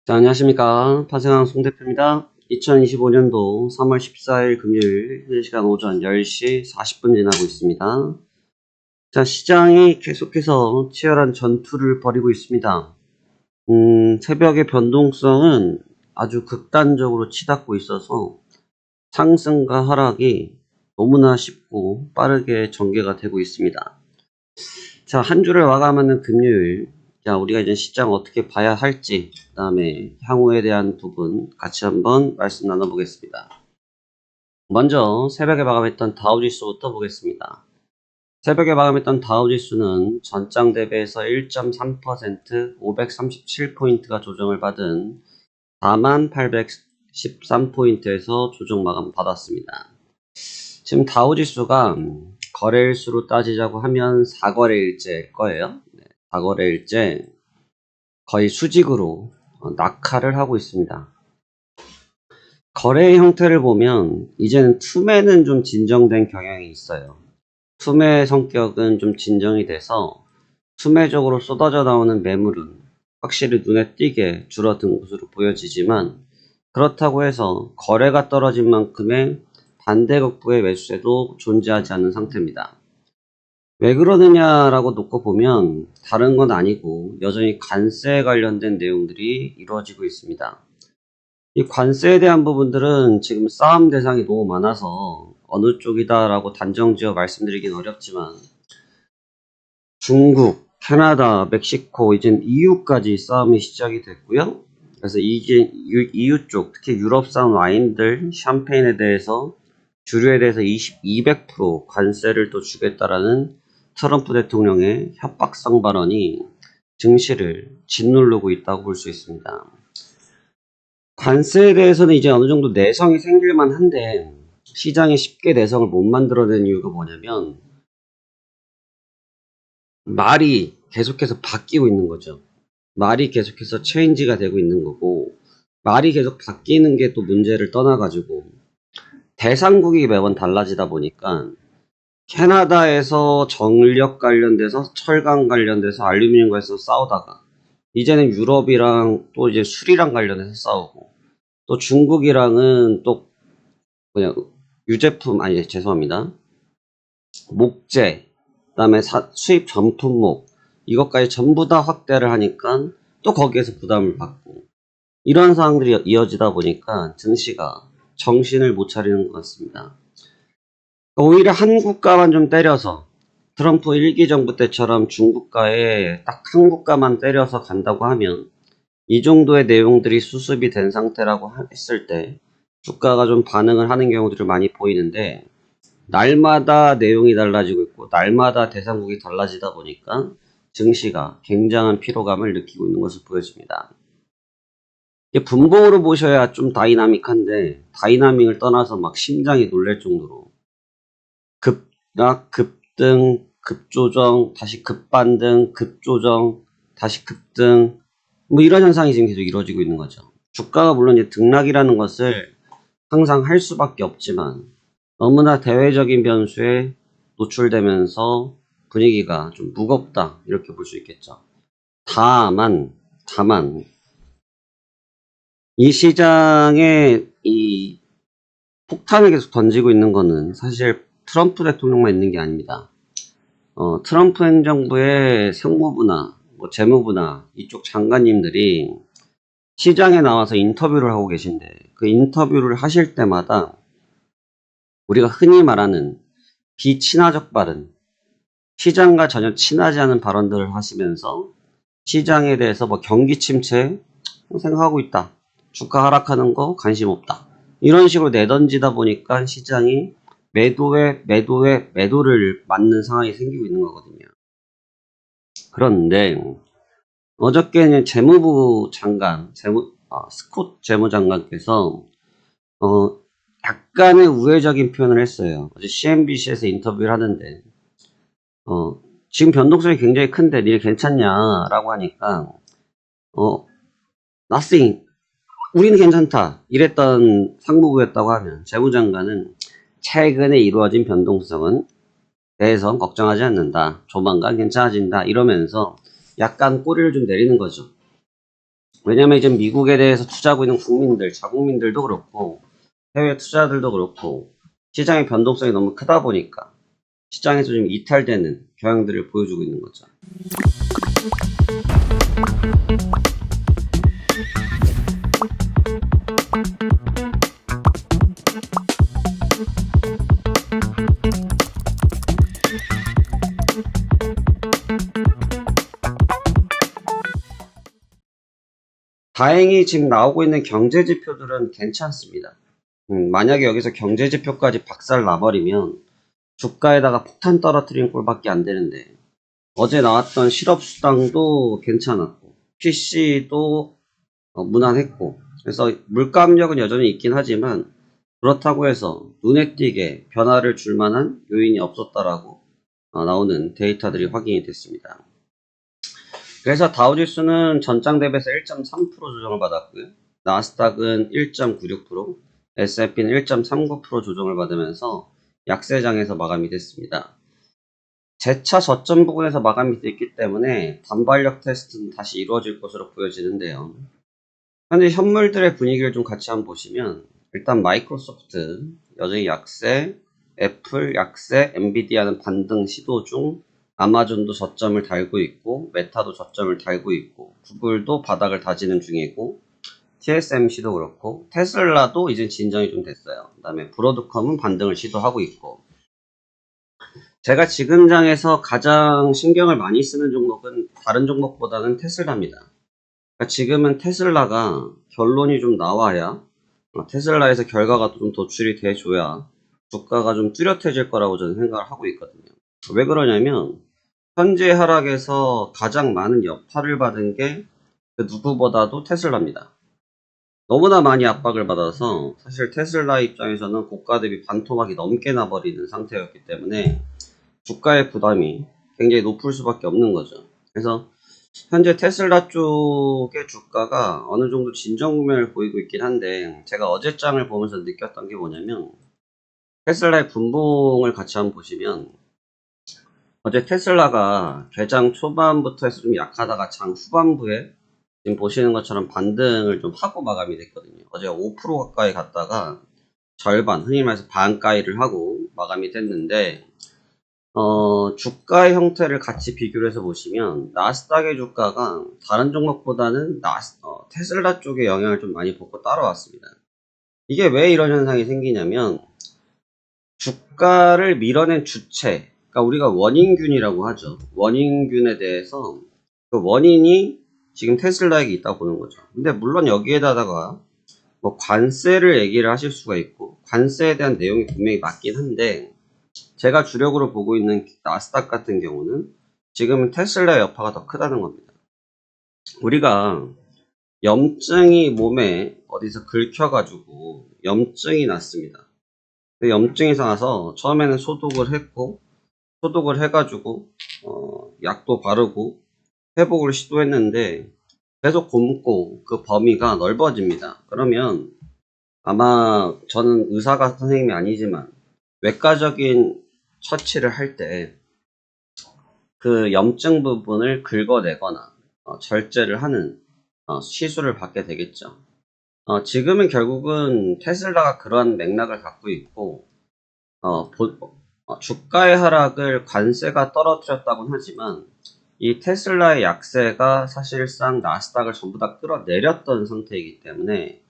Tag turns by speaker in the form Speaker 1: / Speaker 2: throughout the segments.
Speaker 1: 자, 안녕하십니까. 파생왕 송대표입니다. 2025년도 3월 14일 금요일 현재 시간 오전 10시 40분 지나고 있습니다. 자, 시장이 계속해서 치열한 전투를 벌이고 있습니다. 새벽의 변동성은 아주 극단적으로 치닫고 있어서 상승과 하락이 너무나 쉽고 빠르게 전개가 되고 있습니다. 자, 한 주를 마감하는 금요일, 자, 우리가 이제 시장 어떻게 봐야 할지, 그 다음에 향후에 대한 부분 같이 한번 말씀 나눠보겠습니다. 먼저 새벽에 마감했던 다우지수부터 보겠습니다. 새벽에 마감했던 다우지수는 전장 대비해서 1.3% 537포인트가 조정을 받은 4813포인트에서 조정 마감 받았습니다. 지금 다우지수가 거래일수로 따지자고 하면 4거래일째일 거예요. 4거래일째 거의 수직으로 낙하를 하고 있습니다. 거래의 형태를 보면 이제는 투매는 좀 진정된 경향이 있어요. 투매 성격은 좀 진정이 돼서 투매적으로 쏟아져 나오는 매물은 확실히 눈에 띄게 줄어든 것으로 보여지지만, 그렇다고 해서 거래가 떨어진 만큼의 반대극부의 매수세도 존재하지 않는 상태입니다. 왜 그러느냐라고 놓고 보면 다른 건 아니고 여전히 관세에 관련된 내용들이 이루어지고 있습니다. 이 관세에 대한 부분들은 지금 싸움 대상이 너무 많아서 어느 쪽이다라고 단정지어 말씀드리긴 어렵지만, 중국, 캐나다, 멕시코, 이젠 EU까지 싸움이 시작이 됐고요. 그래서 이제 EU 쪽, 특히 유럽산 와인들, 샴페인에 대해서 주류에 대해서 200% 관세를 또 주겠다라는 트럼프 대통령의 협박성 발언이 증시를 짓누르고 있다고 볼 수 있습니다. 관세에 대해서는 이제 어느 정도 내성이 생길만 한데 시장이 쉽게 내성을 못 만들어낸 이유가 뭐냐면 말이 계속해서 바뀌고 있는 거죠. 말이 계속해서 체인지가 되고 있는 거고, 말이 계속 바뀌는 게 또 문제를 떠나가지고 대상국이 매번 달라지다 보니까 캐나다에서 전력 관련돼서 철강 관련돼서 알루미늄 관련해서 싸우다가 이제는 유럽이랑 또 이제 수리랑 관련해서 싸우고, 또 중국이랑은 또 그냥 유제품, 아니 죄송합니다, 목재, 그 다음에 수입 전품목, 이것까지 전부 다 확대를 하니까 또 거기에서 부담을 받고, 이런 상황들이 이어지다 보니까 증시가 정신을 못 차리는 것 같습니다. 오히려 한국가만 좀 때려서 트럼프 1기 정부 때처럼 중국가에 딱 한국가만 때려서 간다고 하면 이 정도의 내용들이 수습이 된 상태라고 했을 때 주가가 좀 반응을 하는 경우들을 많이 보이는데, 날마다 내용이 달라지고 있고 날마다 대상국이 달라지다 보니까 증시가 굉장한 피로감을 느끼고 있는 것을 보여집니다. 이게 분봉으로 보셔야 좀 다이나믹한데 다이나믹을 떠나서 막 심장이 놀랄 정도로 급락, 급등, 급조정, 다시 급반등, 급조정, 다시 급등, 뭐 이런 현상이 지금 계속 이루어지고 있는 거죠. 주가가 물론 이제 등락이라는 것을 항상 할 수밖에 없지만 너무나 대외적인 변수에 노출되면서 분위기가 좀 무겁다, 이렇게 볼 수 있겠죠. 다만 이 시장에 이 폭탄을 계속 던지고 있는 거는 사실 트럼프 대통령만 있는 게 아닙니다. 트럼프 행정부의 상무부나 뭐 재무부나 이쪽 장관님들이 시장에 나와서 인터뷰를 하고 계신데, 그 인터뷰를 하실 때마다 우리가 흔히 말하는 비친화적 발언, 시장과 전혀 친하지 않은 발언들을 하시면서 시장에 대해서 뭐 경기 침체 생각하고 있다, 주가 하락하는 거 관심 없다, 이런 식으로 내던지다 보니까 시장이 매도에 매도를 맞는 상황이 생기고 있는 거거든요. 그런데 어저께는 재무부 장관, 스콧 재무장관께서 약간의 우회적인 표현을 했어요. 어제 CNBC에서 인터뷰를 하는데 지금 변동성이 굉장히 큰데 니네 괜찮냐라고 하니까 nothing, 우리는 괜찮다, 이랬던 상무부였다고 하면, 재무장관은 최근에 이루어진 변동성은 대해서 걱정하지 않는다, 조만간 괜찮아진다, 이러면서 약간 꼬리를 좀 내리는 거죠. 왜냐면 이제 미국에 대해서 투자하고 있는 국민들, 자국민들도 그렇고 해외 투자들도 그렇고 시장의 변동성이 너무 크다 보니까 시장에서 좀 이탈되는 경향들을 보여주고 있는 거죠. 다행히 지금 나오고 있는 경제 지표들은 괜찮습니다. 만약에 여기서 경제 지표까지 박살 나버리면 주가에다가 폭탄 떨어뜨리는 꼴밖에 안 되는데 어제 나왔던 실업수당도 괜찮았고 PC도 무난했고 그래서 물가 압력은 여전히 있긴 하지만 그렇다고 해서 눈에 띄게 변화를 줄 만한 요인이 없었다라고 나오는 데이터들이 확인이 됐습니다. 그래서 다우지수는 전장 대비해서 1.3% 조정을 받았고요. 나스닥은 1.96%, S&P는 1.39% 조정을 받으면서 약세장에서 마감이 됐습니다. 재차 저점 부근에서 마감이 됐기 때문에 단발력 테스트는 다시 이루어질 것으로 보여지는데요. 현재 현물들의 분위기를 좀 같이 한번 보시면 일단 마이크로소프트 여전히 약세, 애플 약세, 엔비디아는 반등 시도 중 아마존도 저점을 달고 있고 메타도 저점을 달고 있고 구글도 바닥을 다지는 중이고 TSMC도 그렇고 테슬라도 이제 진정이 좀 됐어요. 그 다음에 브로드컴은 반등을 시도하고 있고 제가 지금 장에서 가장 신경을 많이 쓰는 종목은 다른 종목보다는 테슬라입니다. 그러니까 지금은 테슬라가 결론이 좀 나와야 테슬라에서 결과가 좀 도출이 돼줘야 주가가 좀 뚜렷해질 거라고 저는 생각을 하고 있거든요. 왜 그러냐면 현재 하락에서 가장 많은 여파를 받은 게 그 누구보다도 테슬라입니다. 너무나 많이 압박을 받아서 사실 테슬라 입장에서는 고가 대비 반토막이 넘게 나버리는 상태였기 때문에 주가의 부담이 굉장히 높을 수밖에 없는 거죠. 그래서 현재 테슬라 쪽의 주가가 어느 정도 진정 국면을 보이고 있긴 한데 제가 어제 장을 보면서 느꼈던 게 뭐냐면 테슬라의 분봉을 같이 한번 보시면 어제 테슬라가 개장 초반부터 해서 좀 약하다가 장 후반부에 지금 보시는 것처럼 반등을 좀 하고 마감이 됐거든요. 어제 5% 가까이 갔다가 절반, 흔히 말해서 반가이를 하고 마감이 됐는데 주가의 형태를 같이 비교를 해서 보시면 나스닥의 주가가 다른 종목보다는 테슬라 쪽에 영향을 좀 많이 받고 따라왔습니다. 이게 왜 이런 현상이 생기냐면 주가를 밀어낸 주체, 그러니까 우리가 원인균이라고 하죠. 원인균에 대해서 그 원인이 지금 테슬라에게 있다고 보는 거죠. 근데 물론 여기에다가 뭐 관세를 얘기를 하실 수가 있고 관세에 대한 내용이 분명히 맞긴 한데 제가 주력으로 보고 있는 나스닥 같은 경우는 지금은 테슬라의 여파가 더 크다는 겁니다. 우리가 염증이 몸에 어디서 긁혀가지고 염증이 났습니다. 그 염증이 나서 처음에는 소독을 했고 소독을 해가지고 약도 바르고 회복을 시도했는데 계속 굼고 그 범위가 넓어집니다. 그러면 아마 저는 의사가 선생님이 아니지만 외과적인 처치를 할 때 그 염증 부분을 긁어내거나 절제를 하는 시술을 받게 되겠죠. 지금은 결국은 테슬라가 그런 맥락을 갖고 있고 주가의 하락을 관세가 떨어뜨렸다고는 하지만 이 테슬라의 약세가 사실상 나스닥을 전부 다 끌어내렸던 상태이기 때문에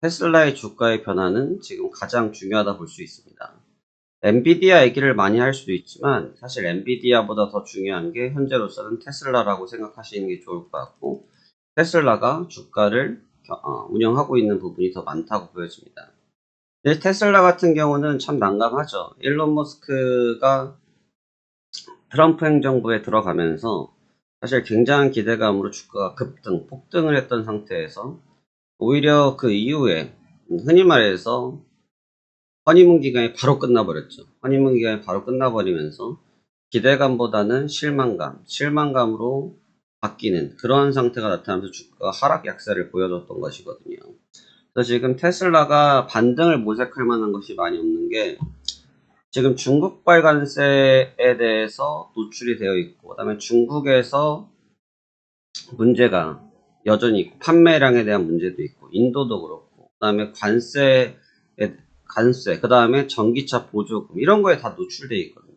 Speaker 1: 테슬라의 주가의 변화는 지금 가장 중요하다 볼 수 있습니다. 엔비디아 얘기를 많이 할 수도 있지만 사실 엔비디아보다 더 중요한 게 현재로서는 테슬라라고 생각하시는 게 좋을 것 같고 테슬라가 주가를 운영하고 있는 부분이 더 많다고 보여집니다. 테슬라 같은 경우는 참 난감하죠. 일론 머스크가 트럼프 행정부에 들어가면서 사실 굉장한 기대감으로 주가가 급등, 폭등을 했던 상태에서 오히려 그 이후에 흔히 말해서 허니문 기간이 바로 끝나버렸죠. 허니문 기간이 바로 끝나버리면서 기대감보다는 실망감으로 바뀌는 그런 상태가 나타나면서 주가가 하락 약세를 보여줬던 것이거든요. 그래서 지금 테슬라가 반등을 모색할 만한 것이 많이 없는 게 지금 중국발 관세에 대해서 노출이 되어 있고 그다음에 중국에서 문제가 여전히 있고, 판매량에 대한 문제도 있고, 인도도 그렇고, 그 다음에 관세, 그 다음에 전기차 보조금, 이런 거에 다 노출되어 있거든요.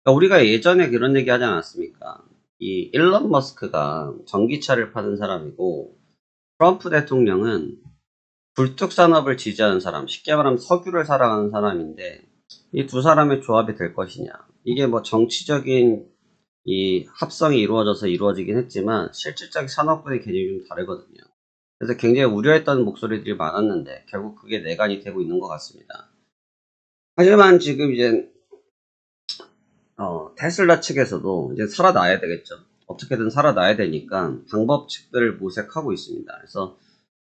Speaker 1: 그러니까 우리가 예전에 그런 얘기 하지 않았습니까? 이 일론 머스크가 전기차를 파는 사람이고, 트럼프 대통령은 굴뚝산업을 지지하는 사람, 쉽게 말하면 석유를 사랑하는 사람인데, 이 두 사람의 조합이 될 것이냐. 이게 뭐 정치적인 이 합성이 이루어져서 이루어지긴 했지만, 실질적 산업군의 개념이 좀 다르거든요. 그래서 굉장히 우려했던 목소리들이 많았는데, 결국 그게 내관이 되고 있는 것 같습니다. 하지만 지금 이제, 테슬라 측에서도 이제 살아나야 되겠죠. 어떻게든 살아나야 되니까 방법측들을 모색하고 있습니다. 그래서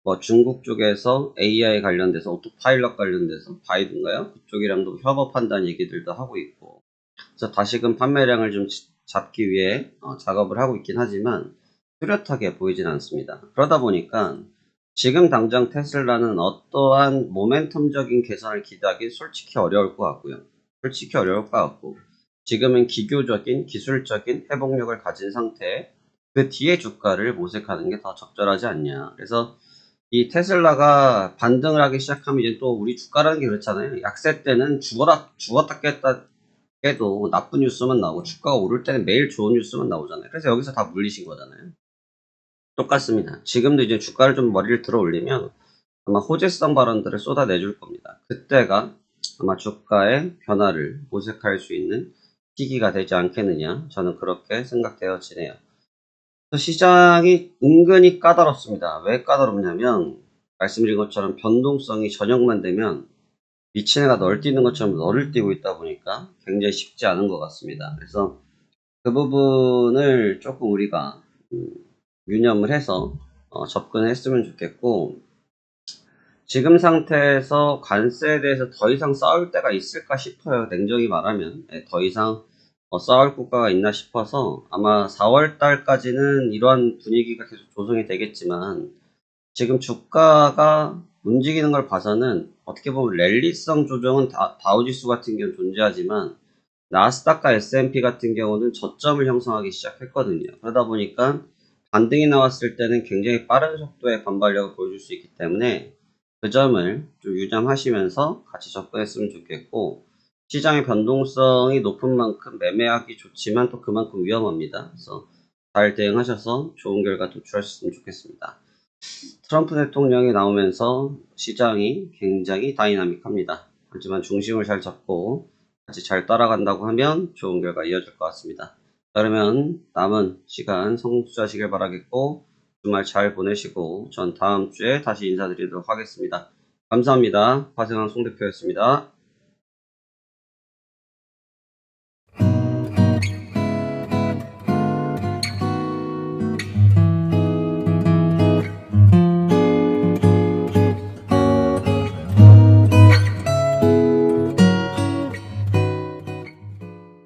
Speaker 1: 뭐 중국 쪽에서 AI 관련돼서 오토파일럿 관련돼서 바이든가요? 그쪽이랑도 협업한다는 얘기들도 하고 있고, 그래서 다시금 판매량을 좀 잡기 위해 작업을 하고 있긴 하지만 뚜렷하게 보이진 않습니다. 그러다 보니까 지금 당장 테슬라는 어떠한 모멘텀적인 개선을 기대하기 솔직히 어려울 것 같고요. 솔직히 어려울 것 같고, 지금은 기교적인 기술적인 회복력을 가진 상태에 그 뒤에 주가를 모색하는 게 더 적절하지 않냐. 그래서 이 테슬라가 반등을 하기 시작하면 이제 또 우리 주가라는 게 그렇잖아요. 약세 때는 죽었다 깼다 해도 나쁜 뉴스만 나오고, 주가가 오를 때는 매일 좋은 뉴스만 나오잖아요. 그래서 여기서 다 물리신 거잖아요. 똑같습니다. 지금도 이제 주가를 좀 머리를 들어 올리면 아마 호재성 발언들을 쏟아내줄 겁니다. 그때가 아마 주가의 변화를 모색할 수 있는 시기가 되지 않겠느냐, 저는 그렇게 생각되어지네요. 시장이 은근히 까다롭습니다. 왜 까다롭냐면, 말씀드린 것처럼 변동성이 저녁만 되면 미친 애가 널 뛰는 것처럼 너를 뛰고 있다 보니까 굉장히 쉽지 않은 것 같습니다. 그래서 그 부분을 조금 우리가 유념을 해서 접근했으면 좋겠고, 지금 상태에서 관세에 대해서 더 이상 싸울 때가 있을까 싶어요. 냉정히 말하면 더 이상 싸울 국가가 있나 싶어서, 아마 4월 달까지는 이러한 분위기가 계속 조성이 되겠지만, 지금 주가가 움직이는 걸 봐서는 어떻게 보면 랠리성 조정은 다우지수 같은 경우는 존재하지만, 나스닥과 S&P 같은 경우는 저점을 형성하기 시작했거든요. 그러다 보니까 반등이 나왔을 때는 굉장히 빠른 속도의 반발력을 보여줄 수 있기 때문에 그 점을 좀 유념하시면서 같이 접근했으면 좋겠고, 시장의 변동성이 높은 만큼 매매하기 좋지만 또 그만큼 위험합니다. 그래서 잘 대응하셔서 좋은 결과 도출하셨으면 좋겠습니다. 트럼프 대통령이 나오면서 시장이 굉장히 다이나믹합니다. 하지만 중심을 잘 잡고 같이 잘 따라간다고 하면 좋은 결과 이어질 것 같습니다. 그러면 남은 시간 성수하시길 바라겠고, 주말 잘 보내시고 전 다음 주에 다시 인사드리도록 하겠습니다. 감사합니다. 화생한 송 대표였습니다.